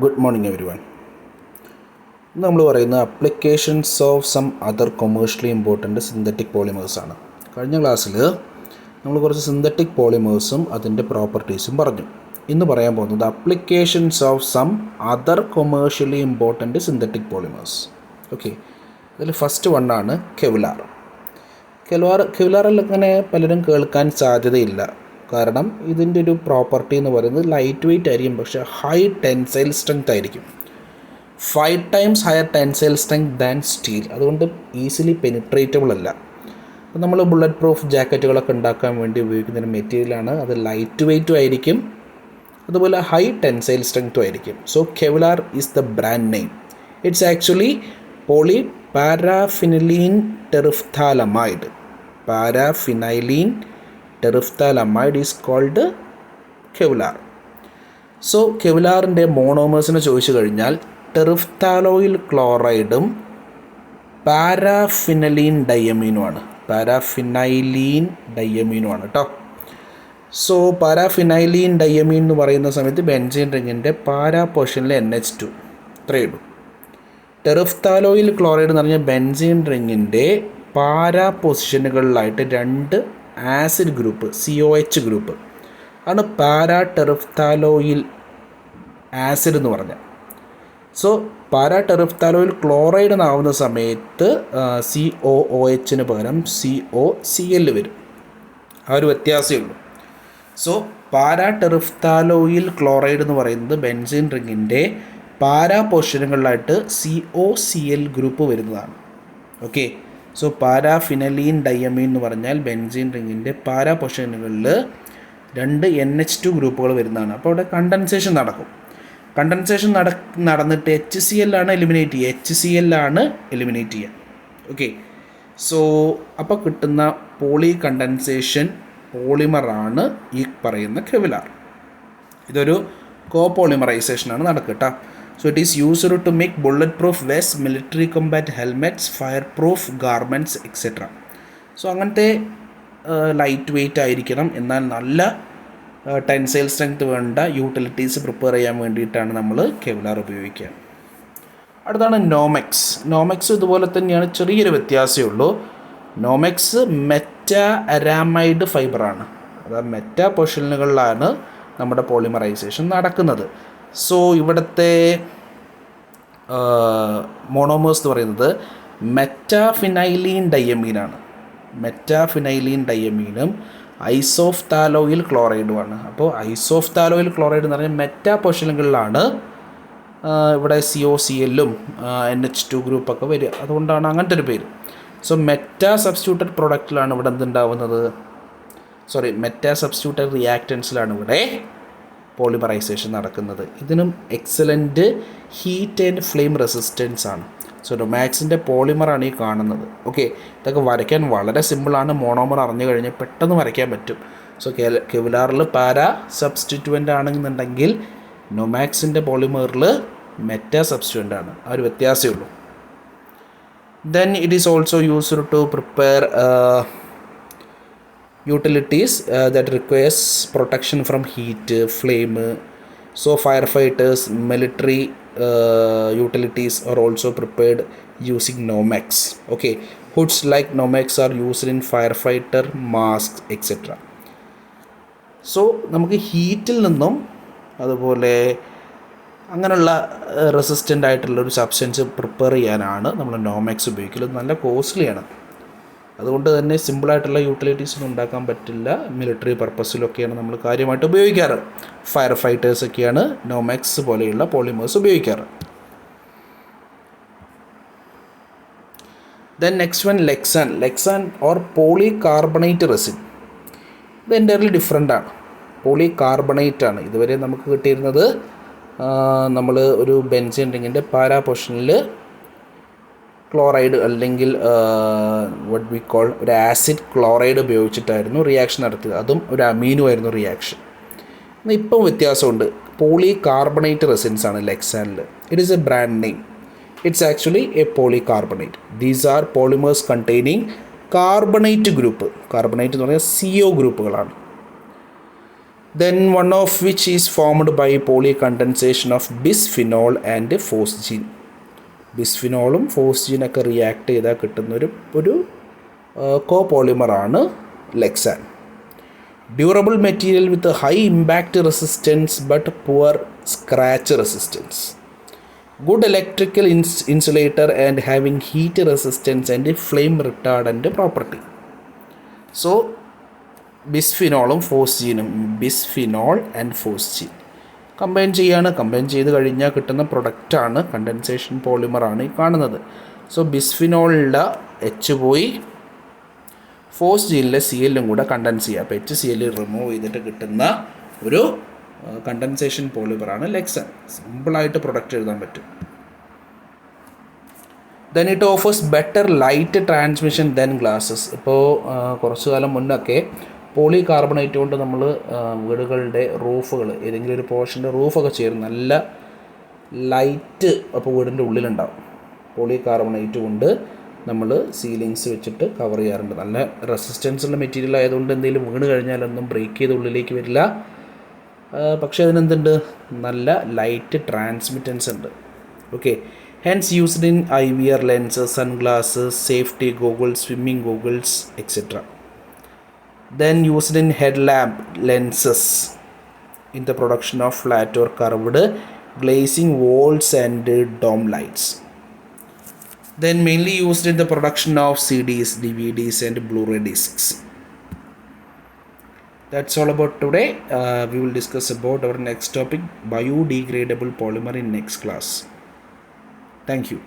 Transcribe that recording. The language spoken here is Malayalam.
Good morning every one. ഇന്ന് നമ്മൾ പറയുന്നത് applications of some other commercially important synthetic പോളിമേഴ്സാണ്. കഴിഞ്ഞ ക്ലാസ്സിൽ നമ്മൾ കുറച്ച് സിന്തറ്റിക് പോളിമേഴ്സും അതിൻ്റെ പ്രോപ്പർട്ടീസും പറഞ്ഞു. ഇന്ന് പറയാൻ പോകുന്നത് applications of some other commercially important synthetic polymers. Okay, അതിൽ ഫസ്റ്റ് വണ്ണാണ് കെവ്ലാർ. കെവ്ലാറിൽ അങ്ങനെ പലരും കേൾക്കാൻ സാധ്യതയില്ല. കാരണം ഇതിൻ്റെ ഒരു പ്രോപ്പർട്ടി എന്ന് പറയുന്നത് ലൈറ്റ് വെയ്റ്റ് ആയിരിക്കും, പക്ഷേ ഹൈ ടെൻസൈൽ സ്ട്രെങ്ത് ആയിരിക്കും. 5 times higher tensile strength than steel. അതുകൊണ്ട് ഈസിലി പെനിട്രേറ്റബിൾ അല്ല. അപ്പോൾ നമ്മൾ ബുള്ളറ്റ് പ്രൂഫ് ജാക്കറ്റുകളൊക്കെ ഉണ്ടാക്കാൻ വേണ്ടി ഉപയോഗിക്കുന്ന മെറ്റീരിയലാണ്. അത് ലൈറ്റ് വെയ്റ്റും ആയിരിക്കും, അതുപോലെ ഹൈ ടെൻസൈൽ സ്ട്രെങ്ത്തും ആയിരിക്കും. So Kevlar is the brand name. It's actually poly paraphenylene terephthalamide. Paraphenylene terephthalamide is called Kevlar. So കെവ്ലാറിൻ്റെ മോണോമേഴ്സിനെ ചോദിച്ചു കഴിഞ്ഞാൽ ടെറിഫ്താലോയിൽ ക്ലോറൈഡും പാരാഫിനൈലീൻ ഡയമീനുമാണ്. പാരാഫിനൈലീൻ ഡയമീനുമാണ് കേട്ടോ. സോ പാരാഫിനൈലീൻ ഡയമീൻ എന്ന് പറയുന്ന സമയത്ത് ബെൻസീൻ റിങ്ങിൻ്റെ പാരാ പൊസിഷനിലെ NH2 ഇത്രയേ ഉള്ളൂ. ടെറിഫ്താലോയിൽ ക്ലോറൈഡ് എന്ന് പറഞ്ഞാൽ ബെൻസീൻ റിങ്ങിൻ്റെ പാരാ പൊസിഷനുകളിലായിട്ട് 2 ആസിഡ് ഗ്രൂപ്പ് COH ഗ്രൂപ്പ് ആണ് പാരാ ടെറിഫ്താലോയിൽ ആസിഡ് എന്ന് പറഞ്ഞാൽ. സോ പാരാ ടെറിഫ്താലോയിൽ ക്ലോറൈഡ് എന്നാവുന്ന സമയത്ത് COOHന് പകരം COCl വരും. ആ ഒരു വ്യത്യാസമേ ഉള്ളൂ. സോ പാരാ ടെറിഫ്താലോയിൽ ക്ലോറൈഡ് എന്ന് പറയുന്നത് ബെൻസീൻ റിങ്ങിൻ്റെ പാരാ പൊസിഷനുകളിലായിട്ട് COCl ഗ്രൂപ്പ് വരുന്നതാണ്. ഓക്കെ, സോ പാരാഫിനൈലീൻ ഡയമീൻ എന്ന് പറഞ്ഞാൽ ബെൻസീൻ റിങ്ങിൻ്റെ പാരാ പൊസിഷനുകളിൽ 2 NH2 ഗ്രൂപ്പുകൾ വരുന്നതാണ്. അപ്പോൾ അവിടെ കണ്ടൻസേഷൻ നടക്കും. കണ്ടൻസേഷൻ നടന്നിട്ട് HCl ആണ് എലിമിനേറ്റ് ചെയ്യുക. ഓക്കെ, സോ അപ്പോൾ കിട്ടുന്ന പോളി കണ്ടൻസേഷൻ പോളിമറാണ് ഈ പറയുന്ന കെവ്ലാർ. ഇതൊരു കോപോളിമറൈസേഷനാണ് നടക്കുക കേട്ടോ. So it is used to make bulletproof vest, military combat helmets, fireproof garments etcetera. So അങ്ങനത്തെ ലൈറ്റ് വെയ്റ്റ് ആയിരിക്കണം, എന്നാൽ നല്ല ടെൻസൈൽ സ്ട്രെങ്ത് വേണ്ട യൂട്ടിലിറ്റീസ് പ്രിപ്പയർ ചെയ്യാൻ വേണ്ടിയിട്ടാണ് നമ്മൾ കെവ്ലാർ ഉപയോഗിക്കുക. അടുത്താണ് നോമെക്സ്. നോമെക്സ് ഇതുപോലെ തന്നെയാണ്, ചെറിയൊരു വ്യത്യാസമേ ഉള്ളൂ. നോമെക്സ് മെറ്റാ അരാമൈഡ് ഫൈബറാണ്. അതായത് മെറ്റാ പൊസിഷനുകളിലാണ് നമ്മുടെ പോളിമറൈസേഷൻ നടക്കുന്നത്. സോ ഇവിടുത്തെ മോണോമേഴ്സ് എന്ന് പറയുന്നത് മെറ്റാഫിനൈലീൻ ഡയമീനാണ്. മെറ്റാഫിനൈലീൻ ഡയമീനും ഐസോഫ്താലോയിൽ ക്ലോറൈഡുമാണ്. അപ്പോൾ ഐസോഫ്താലോയിൽ ക്ലോറൈഡ് എന്ന് പറഞ്ഞാൽ മെറ്റാ പൊസിഷനുകളിലാണ് ഇവിടെ COClഉം NH2 ഗ്രൂപ്പൊക്കെ വരിക. അതുകൊണ്ടാണ് അങ്ങനത്തെ ഒരു പേര്. സോ മെറ്റാ സബ്സ്റ്റിറ്റ്യൂട്ടഡ് പ്രൊഡക്റ്റിലാണ് ഇവിടെ എന്തുണ്ടാവുന്നത്, മെറ്റാ സബ്സ്റ്റിറ്റ്യൂട്ടഡ് റിയാക്റ്റൻസിലാണ് ഇവിടെ പോളിമറൈസേഷൻ നടക്കുന്നത്. ഇതിനും excellent heat and flame resistance ആണ്. സോ നൊമാക്സിൻ്റെ പോളിമറാണ് ഈ കാണുന്നത്. ഓക്കെ, ഇതൊക്കെ വരയ്ക്കാൻ വളരെ സിമ്പിളാണ്. മോണോമർ അറിഞ്ഞു കഴിഞ്ഞാൽ പെട്ടെന്ന് വരയ്ക്കാൻ പറ്റും. സോ കെവ്ലാറിൽ പാരാ സബ്സ്റ്റിറ്റ്യൂവൻ്റ് ആണെന്നുണ്ടെങ്കിൽ നൊമാക്സിൻ്റെ പോളിമറിൽ മെറ്റാ സബ്സ്റ്റിറ്റ്യൂവൻ്റ് ആണ്. ആ ഒരു വ്യത്യാസമേ ഉള്ളൂ. Then it is also used to prepare utilities that requires protection from heat, flame. So firefighters, military utilities are also prepared using Nomex. Okay, hoods like Nomex are used in firefighter masks etc. So നമുക്ക് ഹീറ്റിൽ നിന്നും അതുപോലെ അങ്ങനെയുള്ള റെസിസ്റ്റൻ്റ് ആയിട്ടുള്ളൊരു സബ്സ്റ്റൻസ് പ്രിപ്പയർ ചെയ്യാനാണ് നമ്മൾ നോമെക്സ് ഉപയോഗിക്കുന്നത്. നല്ല കോസ്റ്റ്ലിയാണ്. അതുകൊണ്ട് തന്നെ സിമ്പിളായിട്ടുള്ള യൂട്ടിലിറ്റീസൊന്നും ഉണ്ടാക്കാൻ പറ്റില്ല. മിലിറ്ററി പർപ്പസിലൊക്കെയാണ് നമ്മൾ കാര്യമായിട്ട് ഉപയോഗിക്കാറ്. ഫയർ ഫൈറ്റേഴ്സൊക്കെയാണ് നോമെക്സ് പോലെയുള്ള പോളിമേഴ്സ് ഉപയോഗിക്കാറ്. Then next one Lexan or polycarbonate resin. ഇത് എൻ്റയർലി ഡിഫറെൻ്റ് ആണ്. പോളി കാർബണേറ്റ് ആണ്. ഇതുവരെ നമുക്ക് കിട്ടിയിരുന്നത് നമ്മൾ ഒരു ബെൻസീൻ റിങ്ങിൻ്റെ പാരാ പൊസിഷനിൽ ക്ലോറൈഡ് അല്ലെങ്കിൽ വട്ട് വി കോൾ ഒരു ആസിഡ് ക്ലോറൈഡ് ഉപയോഗിച്ചിട്ടായിരുന്നു റിയാക്ഷൻ നടത്തിയത്. അതും ഒരു അമീനു ആയിരുന്നു റിയാക്ഷൻ. ഇപ്പം വ്യത്യാസമുണ്ട്. പോളി കാർബണേറ്റ് റെസിൻസ് ആണ് ലെക്സാനിൽ. It is a brand name. It's actually a polycarbonate. These are polymers containing carbonate group. Carbonate എന്ന് പറഞ്ഞാൽ CO ഗ്രൂപ്പുകളാണ്. then one of which is formed by polycondensation of bisphenol and phosgene. ബിസ്ഫിനോളും ഫോസ്ജീനൊക്കെ റിയാക്ട് ചെയ്താൽ കിട്ടുന്നൊരു കോപോളിമറാണ് ലെക്സാൻ. Durable material with high impact resistance but poor scratch resistance. Good electrical insulator and having heat resistance and flame retardant property. So ബിസ്ഫിനോളും ഫോസ്ജീനും, ബിസ്ഫിനോൾ ആൻഡ് ഫോസ്ജീൻ കമ്പൈൻ ചെയ്ത് കഴിഞ്ഞാൽ കിട്ടുന്ന പ്രൊഡക്റ്റാണ് കണ്ടൻസേഷൻ പോളിമറാണ് ഈ കാണുന്നത്. സോ ബിസ്ഫിനോളിൻ്റെ എച്ച് പോയി ഫോസ്ജീനിലെ സി എല്ലും കൂടെ കണ്ടൻസ് ചെയ്യുക. അപ്പോൾ HCl റിമൂവ് ചെയ്തിട്ട് കിട്ടുന്ന ഒരു കണ്ടൻസേഷൻ പോളിമറാണ് ലെക്സാൻ. സിമ്പിളായിട്ട് പ്രൊഡക്റ്റ് എഴുതാൻ പറ്റും. Then it offers better light transmission then glasses. ഇപ്പോൾ കുറച്ചു കാലം മുന്നൊക്കെ പോളി കാർബണേറ്റ് കൊണ്ട് നമ്മൾ വീടുകളുടെ റൂഫുകൾ, ഏതെങ്കിലും ഒരു പോർഷൻ്റെ റൂഫൊക്കെ ചേരും നല്ല ലൈറ്റ് അപ്പോൾ വീടിൻ്റെ ഉള്ളിലുണ്ടാവും. പോളി കാർബണേറ്റ് കൊണ്ട് നമ്മൾ സീലിങ്സ് വെച്ചിട്ട് കവർ ചെയ്യാറുണ്ട്. നല്ല റെസിസ്റ്റൻസ് ഉള്ള മെറ്റീരിയൽ ആയതുകൊണ്ട് എന്തെങ്കിലും വീണ് കഴിഞ്ഞാലൊന്നും ബ്രേക്ക് ചെയ്ത് ഉള്ളിലേക്ക് വരില്ല. പക്ഷേ അതിനെന്തുണ്ട്, നല്ല ലൈറ്റ് ട്രാൻസ്മിറ്റൻസ് ഉണ്ട്. Okay, hence used in IVR lenses, sunglasses, safety goggles, swimming goggles, etc. Then used in headlamp lenses in the production of flat or curved glazing walls and dome lights. Then mainly used in the production of CDs, DVDs and Blu-ray discs. That's all about today. We will discuss about our next topic, biodegradable polymer, in next class. Thank you.